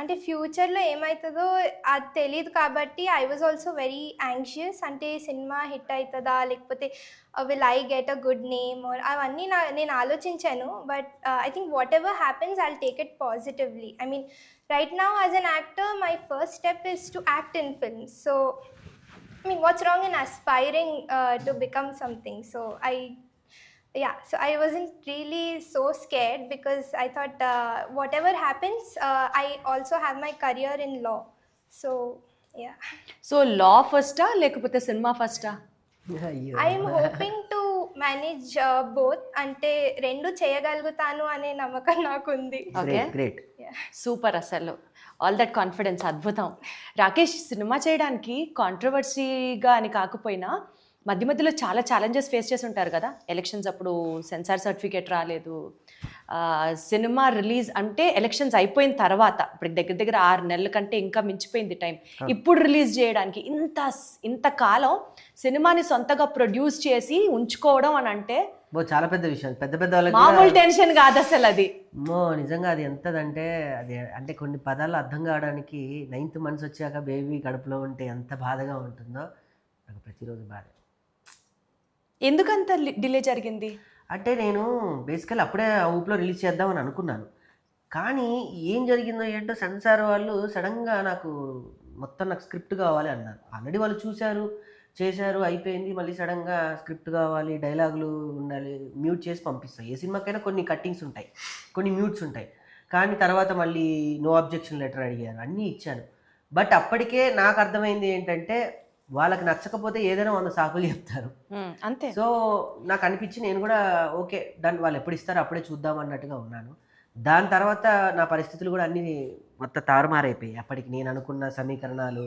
అంటే ఫ్యూచర్లో ఏమవుతుందో అది తెలియదు కాబట్టి I was also very anxious. అంటే సినిమా హిట్ అవుతుందా లేకపోతే will I get a good name or అవన్నీ నేను ఆలోచించాను. But I think what ever happens I'll take it positively. I mean right now as an actor my first step is to act in films. So I mean, what's wrong in aspiring to become something? So I wasn't really so scared because I thought whatever happens, I also have my career in law. So yeah. So law ఫస్టా లేకపోతే cinema ఫస్టా? అయ్యో I am hoping to manage both. అంటే రెండు చేయగలుగుతాను అనే నమ్మకం నాకుంది. Okay, great. Super. అసలు ఆల్ దట్ కాన్ఫిడెన్స్ అద్భుతం. రాకేష్, సినిమా చేయడానికి కాంట్రవర్సీగా అని కాకపోయినా మధ్య మధ్యలో చాలా ఛాలెంజెస్ ఫేస్ చేసి ఉంటారు కదా. ఎలక్షన్స్ అప్పుడు సెన్సార్ సర్టిఫికేట్ రాలేదు, సినిమా రిలీజ్ అంటే ఎలక్షన్స్ అయిపోయిన తర్వాత, ఇప్పుడు దగ్గర దగ్గర 6 నెలల కంటే ఇంకా మించిపోయింది టైం. ఇప్పుడు రిలీజ్ చేయడానికి ఇంత కాలం సినిమాని సొంతగా ప్రొడ్యూస్ చేసి ఉంచుకోవడం అని అంటే చాలా పెద్ద విషయం. పెద్ద పెద్ద వాళ్ళకి మామూలు టెన్షన్ కాదు అసలు అది. నిజంగా అది ఎంతదంటే అది అంటే కొన్ని పదాలు అర్థం కావడానికి 9th month వచ్చాక బేబీ కడుపులో ఉంటే ఎంత బాధగా ఉంటుందో నాకు ప్రతిరోజు బాధ. ఎందుకంత డిలే జరిగింది అంటే నేను బేసికల్ అప్పుడే ఆ ఊపులో రిలీజ్ చేద్దామని అనుకున్నాను. కానీ ఏం జరిగిందో ఏంటో సెన్సార్ వాళ్ళు సడన్గా నాకు స్క్రిప్ట్ కావాలి అన్నారు. ఆల్రెడీ వాళ్ళు చూశారు, చేశారు, అయిపోయింది. మళ్ళీ సడన్గా స్క్రిప్ట్ కావాలి, డైలాగులు ఉండాలి, మ్యూట్ చేసి పంపిస్తాయి. ఏ సినిమాకైనా కొన్ని కట్టింగ్స్ ఉంటాయి, కొన్ని మ్యూట్స్ ఉంటాయి. కానీ తర్వాత మళ్ళీ నో అబ్జెక్షన్ లెటర్ అడిగారు, అన్నీ ఇచ్చాను. బట్ అప్పటికే నాకు అర్థమైంది ఏంటంటే వాళ్ళకి నచ్చకపోతే ఏదైనా 100 సాకులు చెప్తారు అంతే. సో నాకు అనిపించి నేను కూడా ఓకే దాన్ని వాళ్ళు ఎప్పుడు ఇస్తారో అప్పుడే చూద్దాం అన్నట్టుగా ఉన్నాను. దాని తర్వాత నా పరిస్థితులు కూడా అన్నీ మొత్తం తారుమారైపోయాయి. అప్పటికి నేను అనుకున్న సమీకరణాలు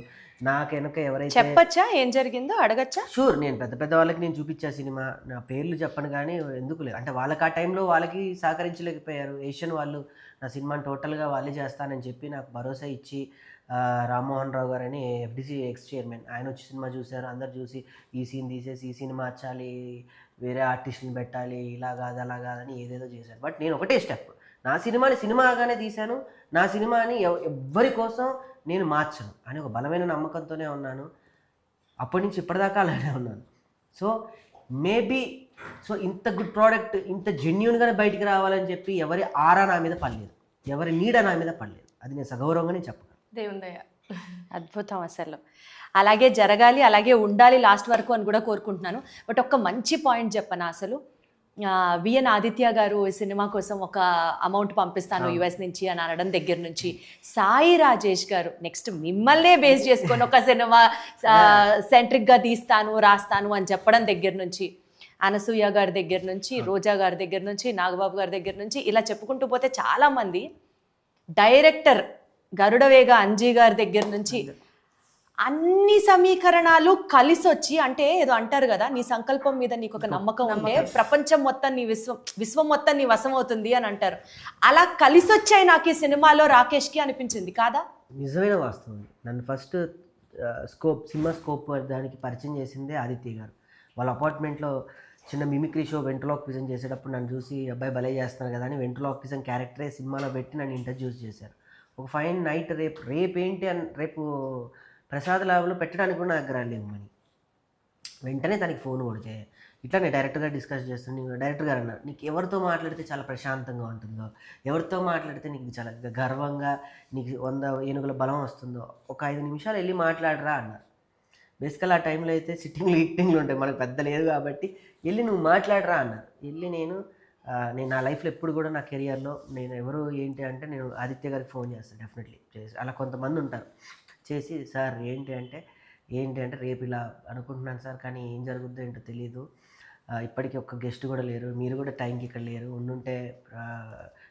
నాకు వెనక ఎవరైతే చెప్పచ్చా ఏం జరిగిందో, అడగచ్చా? షూర్, నేను పెద్ద పెద్ద వాళ్ళకి నేను చూపించా సినిమా, నా పేర్లు చెప్పను కానీ ఎందుకు లేదు అంటే వాళ్ళకి ఆ టైంలో వాళ్ళకి సహకరించలేకపోయారు. ఏషియన్ వాళ్ళు నా సినిమాని టోటల్గా వాళ్ళే చేస్తానని చెప్పి నాకు భరోసా ఇచ్చి రామ్మోహన్ రావు గారు అని FDC ఎక్స్ చైర్మన్, ఆయన వచ్చి సినిమా చూశారు. అందరు చూసి ఈ సీన్ తీసేసి ఈ సినిమా మార్చాలి, వేరే ఆర్టిస్ట్ని పెట్టాలి, ఇలా కాదు అలా కాదని ఏదేదో చేశారు. బట్ నేను ఒకటే స్టెప్, నా సినిమాని సినిమాగానే తీశాను, నా సినిమాని ఎవ్వరి కోసం నేను మార్చను అని ఒక బలమైన నమ్మకంతోనే ఉన్నాను. అప్పటి నుంచి ఇప్పటిదాకా అలానే ఉన్నాను. సో మేబీ ఇంత గుడ్ ప్రోడక్ట్ ఇంత జెన్యూన్గానే బయటికి రావాలని చెప్పి ఎవరి ఆరా నా మీద పడలేదు, ఎవరి నీడ నా మీద పడలేదు. అది నేను సగౌరవంగానే చెప్పను. దేవుని దయ. అద్భుతం. అసలు అలాగే జరగాలి, అలాగే ఉండాలి లాస్ట్ వరకు అని కూడా కోరుకుంటున్నాను. బట్ ఒక్క మంచి పాయింట్ చెప్పనా, అసలు విఎన్ ఆదిత్య గారు ఈ సినిమా కోసం ఒక అమౌంట్ పంపిస్తాను US నుంచి అని అనడం దగ్గర నుంచి, సాయి రాజేష్ గారు నెక్స్ట్ మిమ్మల్నే బేస్ చేసుకొని ఒక సినిమా సెంట్రిక్గా తీస్తాను రాస్తాను అని చెప్పడం దగ్గర నుంచి, అనసూయ గారి దగ్గర నుంచి, రోజా గారి దగ్గర నుంచి, నాగబాబు గారి దగ్గర నుంచి, ఇలా చెప్పుకుంటూ పోతే చాలామంది, డైరెక్టర్ గరుడవేగ అంజీ గారి దగ్గర నుంచి అన్ని సమీకరణాలు కలిసి వచ్చి, అంటే ఏదో అంటారు కదా, నీ సంకల్పం మీద నీకు ఒక నమ్మకం ఉంటే ప్రపంచం మొత్తం నీ విశ్వం మొత్తం నీ వశం అవుతుంది అని అంటారు. అలా కలిసి వచ్చాయి నాకు ఈ సినిమాలో రాకేష్కి అనిపించింది కాదా? నిజమైన వాస్తవం. నన్ను ఫస్ట్ సినిమా స్కోప్ దానికి పరిచయం చేసిందే ఆదిత్య గారు. వాళ్ళ అపార్ట్మెంట్లో చిన్న మిమిక్రీ షో వెంట్రలాక్విజం చేసేటప్పుడు నన్ను చూసి అబ్బాయి భలే చేస్తున్నారు కదా అని వెంట్రలాక్విజం క్యారెక్టరే సినిమాలో పెట్టి నన్ను ఇంట్రడ్యూస్ చేశారు. ఒక ఫైన్ నైట్ రేపు ఏంటి అని రేపు ప్రసాద్ ల్యాబ్లో పెట్టడానికి కూడా నా దగ్గర లేవు మనీ. వెంటనే తనకి ఫోన్ కొడితే ఇట్లా నేను డైరెక్ట్గా డిస్కస్ చేస్తున్నాను. డైరెక్టర్ గారు అన్నారు, నీకు ఎవరితో మాట్లాడితే చాలా ప్రశాంతంగా ఉంటుందో, ఎవరితో మాట్లాడితే నీకు చాలా గర్వంగా నీకు 100 ఏనుగుల బలం వస్తుందో ఒక 5 నిమిషాలు వెళ్ళి మాట్లాడరా అన్నారు. బేసికల్ ఆ టైంలో అయితే సిట్టింగ్లు ఉంటాయి, మనకు పెద్ద లేదు కాబట్టి వెళ్ళి నువ్వు మాట్లాడరా అన్నారు. వెళ్ళి నేను నా లైఫ్లో ఎప్పుడు కూడా నా కెరియర్లో నేను ఎవరు ఏంటి అంటే నేను ఆదిత్య గారికి ఫోన్ చేస్తాను డెఫినెట్లీ చేసి. అలా కొంతమంది ఉంటారు చేసి, సార్ ఏంటి అంటే రేపు ఇలా అనుకుంటున్నాను సార్, కానీ ఏం జరుగుద్దో ఏంటో తెలియదు, ఇప్పటికీ ఒక్క గెస్ట్ కూడా లేరు, మీరు కూడా టైంకి ఇక్కడ లేరు, ఉండుంటే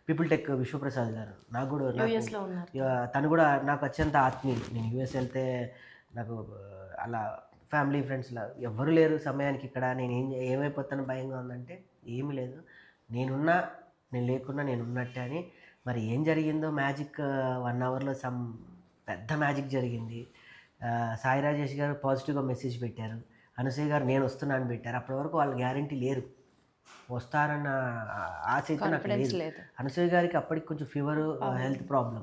పీపుల్ టెక్ విశ్వప్రసాద్ గారు నాకు కూడా తను కూడా నాకు అత్యంత ఆత్మీయులు. నేను US వెళ్తే నాకు అలా ఫ్యామిలీ ఫ్రెండ్స్లా ఎవరు లేరు సమయానికి ఇక్కడ, నేను ఏమైపోతాను భయంగా ఉందంటే ఏమీ లేదు, నేను లేకున్నా నేను ఉన్నట్టే అని మరి ఏం జరిగిందో మ్యాజిక్ 1 అవర్లో పెద్ద మ్యాజిక్ జరిగింది. సాయి రాజేష్ గారు పాజిటివ్గా మెసేజ్ పెట్టారు, అనసూయ గారు నేను వస్తున్నాను అని పెట్టారు. అప్పటి వరకు వాళ్ళు గ్యారంటీ లేరు, వస్తారన్న ఆశ అయితే నాకు లేదు. అనసూయ గారికి అప్పటికి కొంచెం fever, health problem.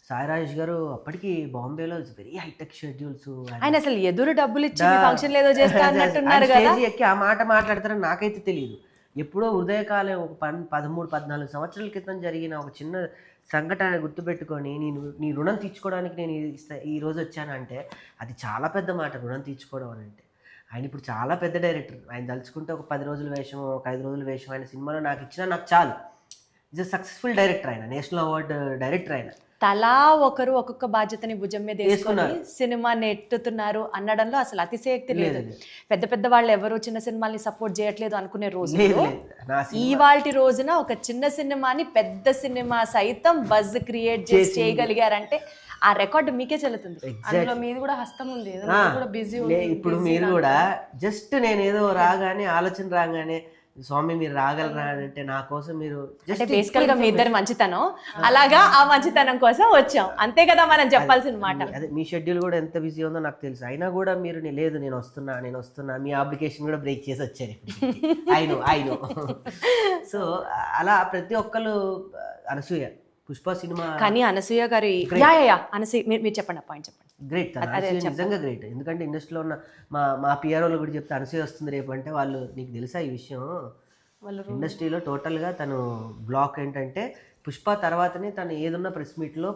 Sai Rajesh గారు అప్పటికి బాంబేలో వెరీ హైటెక్ షెడ్యూల్స్, ఆయన అసలు ఎదురు డబ్బులు ఇచ్చి ఫంక్షన్ లేదో చేస్తా అన్నట్టున్నారు కదా. ఎక్కి ఆ మాట మాట్లాడతారని నాకైతే తెలియదు. ఎప్పుడో ఉదయకాలం ఒక 13-14 సంవత్సరాల క్రితం జరిగిన ఒక చిన్న సంఘటన గుర్తుపెట్టుకొని నీ రుణం తీర్చుకోవడానికి నేను ఈ రోజు వచ్చానంటే అది చాలా పెద్ద మాట, రుణం తీర్చుకోవడం అని అంటే. ఆయన ఇప్పుడు చాలా పెద్ద డైరెక్టర్. ఆయన తలుచుకుంటే ఒక 10 రోజుల వేషం, ఒక 5 రోజుల వేషం ఆయన సినిమాలో నాకు ఇచ్చినా నాకు చాలు. ఈజ్ అ సక్సెస్ఫుల్ డైరెక్టర్, ఆయన నేషనల్ అవార్డు డైరెక్టర్. ఆయన తలా ఒకరు ఒక్కొక్క బాధ్యతని భుజం మీద వేసుకొని సినిమా నెట్టుతున్నారు అనడంలో అసలు అతిశయోక్తి లేదు. పెద్ద పెద్ద వాళ్ళు ఎవరు చిన్న సినిమాల్ని సపోర్ట్ చేయట్లేదు అనుకునే రోజు ఇవాల్టి రోజున ఒక చిన్న సినిమాని పెద్ద సినిమా సైతం బజ్ క్రియేట్ చేసి చేయగలిగారంటే ఆ రికార్డు మీకే చెల్లుతుంది. అందులో మీది కూడా హస్తం ఉంది, బిజీ. ఇప్పుడు మీరు కూడా జస్ట్ నేను ఏదో రాగానే ఆలోచన రాగానే స్వామి మీరు రాగలరా అంటే నా కోసం మీరు బేసికల్ గా మీ ఇద్దరు మంచితనం, అలాగా ఆ మంచితనం కోసం వచ్చాం, అంతే కదా మనం చెప్పాల్సిన మాట. అదే మీ షెడ్యూల్ కూడా ఎంత బిజీ ఉందో నాకు తెలుసు, అయినా కూడా మీరు లేదు నేను వస్తున్నా మీ అప్లికేషన్ కూడా బ్రేక్ చేసి వచ్చారు. అయినో సో అలా ప్రతి ఒక్కరు అనసూయ పుష్ప సినిమా, కానీ అనసూయ గారి అనసూయ మీరు చెప్పండి, పాయింట్ చెప్పండి. గ్రేట్, నిజంగా గ్రేట్. ఎందుకంటే ఇండస్ట్రీలో ఉన్న మా పిఆర్ఓలు కూడా చెప్తే అనసూయ వస్తుంది రేపు అంటే వాళ్ళు నీకు తెలుసా ఈ విషయం, ఇండస్ట్రీలో టోటల్గా తను బ్లాక్ ఏంటంటే పుష్ప తర్వాతనే తను ఏదున్న ప్రెస్ మీట్లో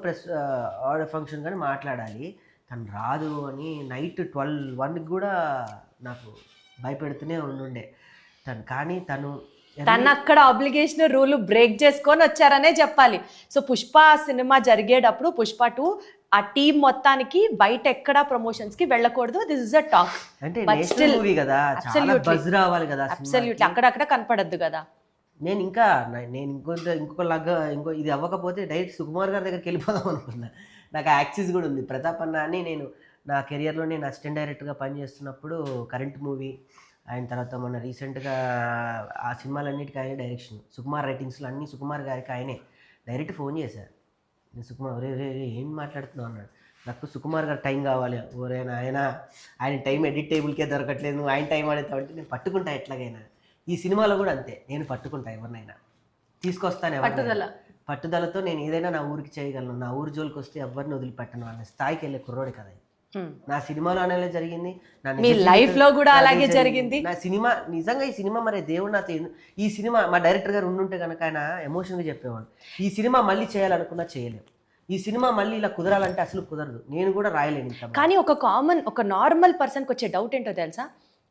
ఆర్డర్ ఫంక్షన్ కానీ మాట్లాడాలి, తను రాదు అని నైట్ 12-1 కూడా నాకు భయపెడుతూనే ఉండే తను. కానీ తను అక్కడ అబ్లిగేషన్ రూల్ బ్రేక్ చేసుకొని వచ్చారనే చెప్పాలి. సో పుష్ప సినిమా జరిగేటప్పుడు పుష్ప 2 ఆ టీం మొత్తానికి బయట ఎక్కడా ప్రమోషన్స్ కి వెళ్ళకూడదు. This is a talk. అక్కడక్కడ కనపడద్దు కదా. నేను ఇంకొక ఇది అవ్వకపోతే డైరెక్ట్ సుకుమార్ గారి దగ్గరికి వెళ్ళిపోదాం అనుకున్నా. నాకు యాక్సిస్ కూడా ఉంది. ప్రతాప్ అన్న అని నేను నా కెరియర్లో నేను అసిస్టెంట్ డైరెక్టర్గా పనిచేస్తున్నప్పుడు కరెంట్ మూవీ ఆయన తర్వాత మొన్న రీసెంట్గా ఆ సినిమాలన్నిటికీ ఆయనే డైరెక్షన్, సుకుమార్ రైటింగ్స్లో అన్నీ సుకుమార్ గారికి ఆయనే డైరెక్ట్ ఫోన్ చేశారు. నేను సుకుమార్ ఏం మాట్లాడుతున్నావు అన్నాడు. నాకు సుకుమార్ గారు టైం కావాలి. ఆయన టైం ఎడిట్ టేబుల్కే దొరకట్లేదు, నువ్వు ఆయన టైం అడుగుతావు అంటే నేను పట్టుకుంటా ఎట్లాగైనా. ఈ సినిమాలో కూడా అంతే, నేను పట్టుకుంటా ఎవరినైనా తీసుకొస్తాను, పట్టుదలతో నేను ఏదైనా నా ఊరికి చేయగలను. నా ఊరు జోలికి వస్తే ఎవరిని వదిలిపెట్టను అనే స్థాయికి వెళ్ళే కుర్రోడు కదా. నా సినిమాలో అనేది జరిగింది, మీ లైఫ్ లో కూడా అలాగే జరిగింది. నా సినిమా నిజంగా ఈ సినిమా మరి దేవుడు నాతో ఈ సినిమా మా డైరెక్టర్ గారు ఉండుంటే కనుక ఆయన ఎమోషన్గా చెప్పేవాడు, ఈ సినిమా మళ్ళీ చేయాలనుకున్నా చేయలేము, ఈ సినిమా మళ్ళీ ఇలా కుదరాలంటే అసలు కుదరదు, నేను కూడా రాయలేను. కానీ ఒక నార్మల్ పర్సన్కి వచ్చే డౌట్ ఏంటో తెలుసా,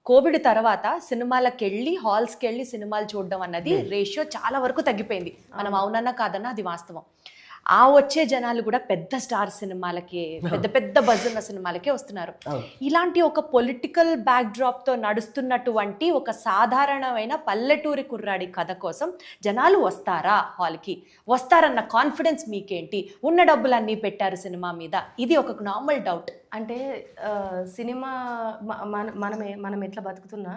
కోవిడ్ తర్వాత సినిమాలకు వెళ్ళి హాల్స్కి వెళ్ళి సినిమాలు చూడడం అన్నది రేషియో చాలా వరకు తగ్గిపోయింది. మనం అవునన్నా కాదన్నా అది వాస్తవం. ఆ వచ్చే జనాలు కూడా పెద్ద స్టార్ సినిమాలకి, పెద్ద పెద్ద బజ్ ఉన్న సినిమాలకే వస్తున్నారు. ఇలాంటి ఒక పొలిటికల్ బ్యాక్ డ్రాప్ తో నడుస్తున్నటువంటి ఒక సాధారణమైన పల్లెటూరి కుర్రాడి కథ కోసం జనాలు వస్తారా హాల్కి? వస్తారన్న కాన్ఫిడెన్స్ మీకేంటి? ఉన్న డబ్బులన్నీ పెట్టారు సినిమా మీద, ఇది ఒక నార్మల్ డౌట్. అంటే సినిమా మనం ఎట్లా బతుకుతున్నా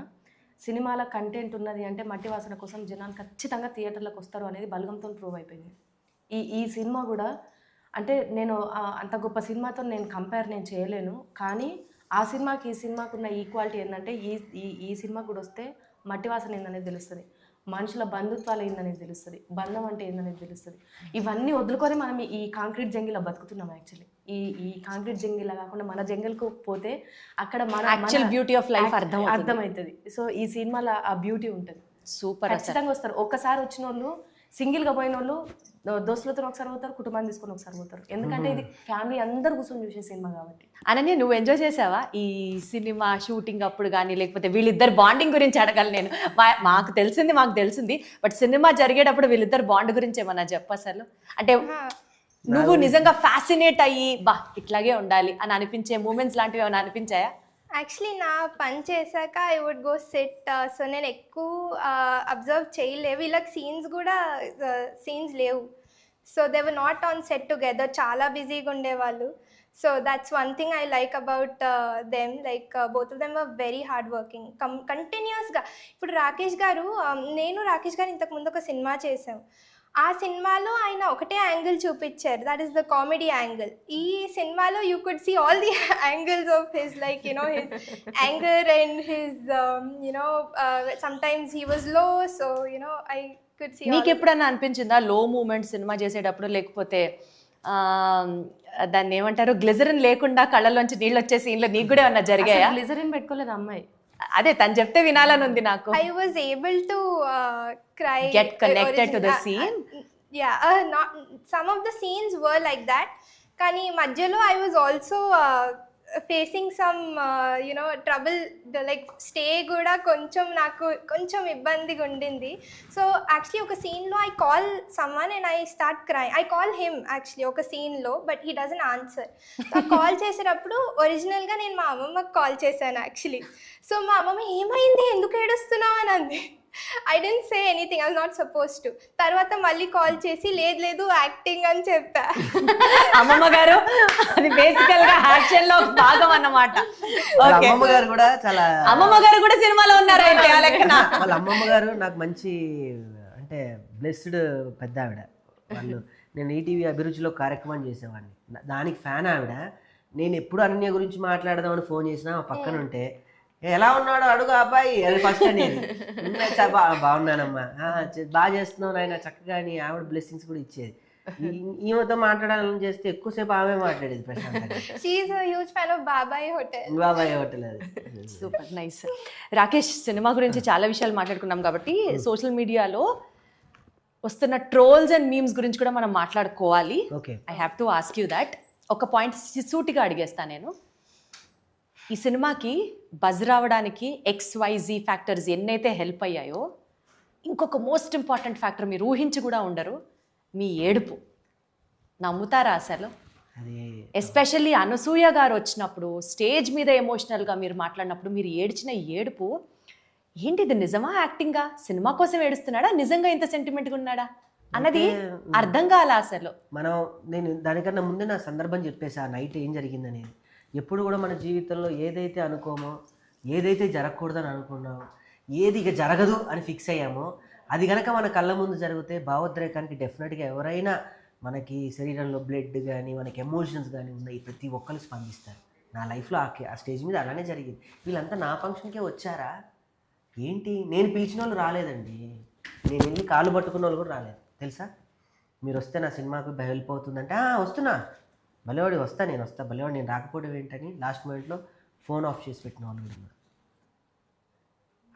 సినిమాల కంటెంట్ ఉన్నది అంటే మట్టి వాసన కోసం జనాలు ఖచ్చితంగా థియేటర్లకు వస్తారు అనేది బలగంతో ప్రూవ్ అయిపోయింది. ఈ సినిమా కూడా అంటే నేను అంత గొప్ప సినిమాతో నేను కంపేర్ చేయలేను, కానీ ఆ సినిమాకి ఈ సినిమాకు ఉన్న ఈక్వాలిటీ ఏంటంటే ఈ సినిమా కూడా వస్తే మట్టి వాసన ఏందనేది తెలుస్తుంది, మనుషుల బంధుత్వాలు ఏందనేది తెలుస్తుంది, బంధం అంటే ఏందనేది తెలుస్తుంది. ఇవన్నీ వదులుకొని మనం ఈ కాంక్రీట్ జంగిల్లో బతుకుతున్నాం. యాక్చువల్లీ ఈ కాంక్రీట్ జంగిల్ కాకుండా మన జంగిల్కు పోతే అక్కడ మన యాక్చువల్ బ్యూటీ ఆఫ్ లైఫ్ అర్థమవుతుంది. సో ఈ సినిమాలో ఆ బ్యూటీ ఉంటుంది. సూపర్. ఖచ్చితంగా వస్తారు. ఒక్కసారి వచ్చిన వాళ్ళు, సింగిల్గా పోయిన వాళ్ళు దోస్తులతో ఒకసారి పోతారు, కుటుంబాన్ని తీసుకొని ఒకసారి పోతారు. ఎందుకంటే ఇది ఫ్యామిలీ అందరు కూర్చొని చూసే సినిమా కాబట్టి. అనన్య, నువ్వు ఎంజాయ్ చేసావా ఈ సినిమా షూటింగ్ అప్పుడు కానీ, లేకపోతే వీళ్ళిద్దరు బాండింగ్ గురించి అడగాలి నేను. మాకు తెలిసింది, బట్ సినిమా జరిగేటప్పుడు వీళ్ళిద్దరు బాండ్ గురించి ఏమన్నా చెప్పసలు? అంటే నువ్వు నిజంగా ఫ్యాసినేట్ అయ్యి ఇట్లాగే ఉండాలి అని అనిపించే మూమెంట్స్ లాంటివి ఏమైనా అనిపించాయా? యాక్చువల్లీ నా పని చేశాక I would go set. So నేను ఎక్కువ అబ్జర్వ్ చేయలేవు, వీళ్ళకి సీన్స్ లేవు. So they were not on set together, చాలా బిజీగా ఉండేవాళ్ళు. So that's one thing I like about them. Like both of them were very hard working కంటిన్యూస్గా. ఇప్పుడు రాకేష్ గారు, నేను రాకేష్ గారు ఇంతకుముందు ఒక సినిమా చేసాం. ఆ సినిమాలో ఆయన ఒకటే యాంగిల్ చూపించారు, that is the comedy angle. ఈ సినిమాలో you could see all the angles of his, like his anger and his sometimes he was low, so I could see. నీకు ఎప్పుడన్నా అనిపించిందా లో మూమెంట్ సినిమా చేసేటప్పుడు, లేకపోతే దాన్ని ఏమంటారు గ్లిజరిన్ లేకుండా కళ్ళలోంచి నీళ్ళు వచ్చే సీన్లో నీకు కూడా ఏమన్నా జరిగాయా? గ్లిజరిన్ పెట్టుకోలేదు అమ్మాయి. అదే తను చెప్తే వినాలని ఉంది నాకు. I was able to cry. Get connected to the scene? Not some of the scenes were like that. Kani madhyalo I was also facing some trouble, like stay kuda koncham naku koncham ibbandi undindi. So actually oka scene lo I call someone and I start crying. I call him actually oka scene lo, but he doesn't answer. So call చేసేటప్పుడు original గా నేను మా అమ్మమ్మకి call చేశాను actually. So మా అమ్మమ్మ ఏమైంది ఎందుకు ఏడుస్తున్నావు అని అంది. I didn't say anything, I was not supposed to. తర్వాత మళ్ళీ కాల్ చేసి లేదు యాక్టింగ్ అని చెప్పా. అమ్మమ్మ గారు అది బేసికల్ గా యాక్షన్ లో భాగం అన్నమాట. అమ్మమ్మ గారు కూడా చాలా, అమ్మమ్మ గారు కూడా సినిమాలో ఉన్నారు అయితే ఆ లెక్కన. వాళ్ళ అమ్మమ్మ గారు నాకు మంచి అంటే బ్లెస్డ్ పెద్ద ఆవిడ. వాళ్ళు నేను ఈటీవీ అభిరుచిలో కార్యక్రమం చేసేవాడిని, దానికి ఫ్యాన్ ఆవిడ. నేను ఎప్పుడు అనన్య గురించి మాట్లాడదామని ఫోన్ చేసినా పక్కన ఉంటే ఎలా ఉన్నాడు అడుగు అబ్బాయి అది ఫస్ట్ అనేది. బాగున్నానమ్మా, బాగా చేస్తున్నావు నాయన చక్కగా అని ఆవిడ బ్లెస్సింగ్స్ కూడా ఇచ్చేది. ఈమెతో మాట్లాడాలని చేస్తే ఎక్కువసేపు ఆమె మాట్లాడేది ప్రశాంతంగా. బాబాయ్ హోటల్ అది. Super nice. రాకేష్, సినిమా గురించి చాలా విషయాలు మాట్లాడుకున్నాం కాబట్టి సోషల్ మీడియాలో వస్తున్న ట్రోల్స్ అండ్ మీమ్స్ గురించి కూడా మనం మాట్లాడుకోవాలి. I have to ask you that. ఒక పాయింట్ సూటిగా అడిగేస్తాను నేను. ఈ సినిమాకి బజ్ రావడానికి XYZ ఫ్యాక్టర్స్ ఎన్నైతే హెల్ప్ అయ్యాయో, ఇంకొక మోస్ట్ ఇంపార్టెంట్ ఫ్యాక్టర్ మీరు ఊహించి కూడా ఉండరు, మీ ఏడుపు. నమ్ముతారా అసలు? ఎస్పెషల్లీ అనసూయ గారు వచ్చినప్పుడు స్టేజ్ మీద ఎమోషనల్గా మీరు మాట్లాడినప్పుడు మీరు ఏడ్చిన ఏడుపు ఏంటి, ఇది నిజమా యాక్టింగా, సినిమా కోసం ఏడుస్తున్నాడా, నిజంగా ఇంత సెంటిమెంట్గా ఉన్నాడా అన్నది అర్థం కాల అసలు. నేను దానికన్నా ముందే నా సందర్భం చెప్పేసి ఆ నైట్ ఏం జరిగిందనేది. ఎప్పుడు కూడా మన జీవితంలో ఏదైతే అనుకోమో, ఏదైతే జరగకూడదని అనుకున్నామో, ఏది ఇక జరగదు అని ఫిక్స్ అయ్యామో, అది కనుక మన కళ్ళ ముందు జరిగితే భావోద్రేకానికి డెఫినెట్గా ఎవరైనా మనకి శరీరంలో బ్లడ్ కానీ మనకి ఎమోషన్స్ కానీ ఉన్నాయి, ప్రతి ఒక్కరు స్పందిస్తారు. నా లైఫ్లో ఆ స్టేజ్ మీద అలానే జరిగింది. వీళ్ళంతా నా ఫంక్షన్కే వచ్చారా ఏంటి, నేను పిలిచిన వాళ్ళు రాలేదండి, నేను వెళ్ళి కాళ్ళు పట్టుకున్న వాళ్ళు కూడా రాలేదు తెలుసా. మీరు వస్తే నా సినిమాకు హెల్ప్ అవుతుందంటే వస్తున్నా, భలేవాడి వస్తా, నేను వస్తా, భలేవాడి నేను రాకపోవడం ఏంటని లాస్ట్ మూమెంట్లో ఫోన్ ఆఫ్ చేసి పెట్టిన వాళ్ళు కూడా ఉన్నారు.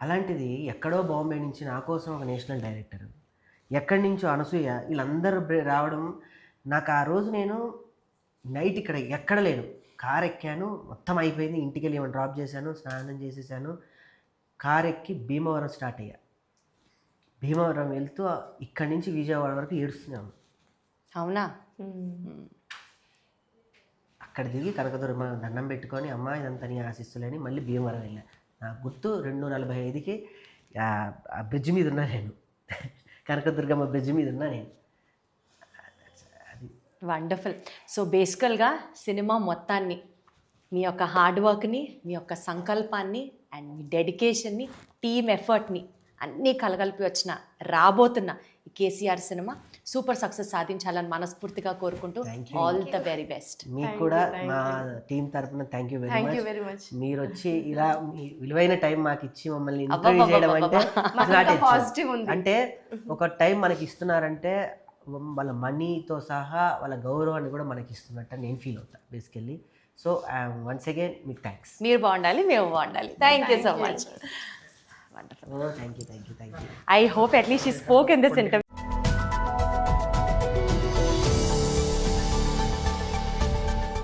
అలాంటిది ఎక్కడో బాంబే నుంచి నా కోసం ఒక నేషనల్ డైరెక్టర్, ఎక్కడి నుంచో అనసూయ, వీళ్ళందరూ రావడం. నాకు ఆ రోజు నేను నైట్ ఇక్కడ ఎక్కడ లేను, కార్ ఎక్కాను, మొత్తం అయిపోయింది, ఇంటికి వెళ్ళి ఏమైనా డ్రాప్ చేశాను, స్నానం చేసేసాను, కార్ ఎక్కి భీమవరం స్టార్ట్ అయ్యా. భీమవరం వెళ్తూ ఇక్కడి నుంచి విజయవాడ వరకు ఏడుస్తున్నాను. అవునా? అక్కడ దిగి కనకదుర్గమ్మ దండం పెట్టుకొని అమ్మ ఇదంతా నీ ఆశిస్తులేని మళ్ళీ భీమవరం వెళ్ళా. నాకు గుర్తు 2:45కి ఆ బ్రిడ్జ్ మీద ఉన్నా నేను, కనకదుర్గమ్మ బ్రిడ్జ్ మీద ఉన్నా నేను. వండర్ఫుల్. సో బేసికల్గా సినిమా మొత్తాన్ని, మీ యొక్క హార్డ్ వర్క్ని, మీ యొక్క సంకల్పాన్ని అండ్ మీ డెడికేషన్ని, టీమ్ ఎఫర్ట్ని అన్నీ కలగలిపి వచ్చిన రాబోతున్న ఈ కేసీఆర్ సినిమా సూపర్ సక్సెస్ సాధించాలని మనస్ఫూర్తిగా కోరుకుంటూ ఆల్ ద వెరీ బెస్ట్. మీకు కూడా మా టీం తరఫున థ్యాంక్ యూ వెరీ మచ్. మీరు వచ్చి ఇలా మీ విలువైన టైం మాకు ఇచ్చి మమ్మల్ని ఇంటర్వ్యూ చేయడం అంటే ఒక టైం మనకి ఇస్తున్నారంటే వాళ్ళ మనీతో సహా వాళ్ళ గౌరవాన్ని కూడా మనకి ఇస్తున్నట్టు నేను ఫీల్ అవుతాను బేసికల్లీ. సో వన్స్ అగైన్ మీకు థ్యాంక్స్. మీరు బాగుండాలి, మేము బాగుండాలి. Thank you so much. Wonderful. Thank you. I hope at least she spoke in this interview.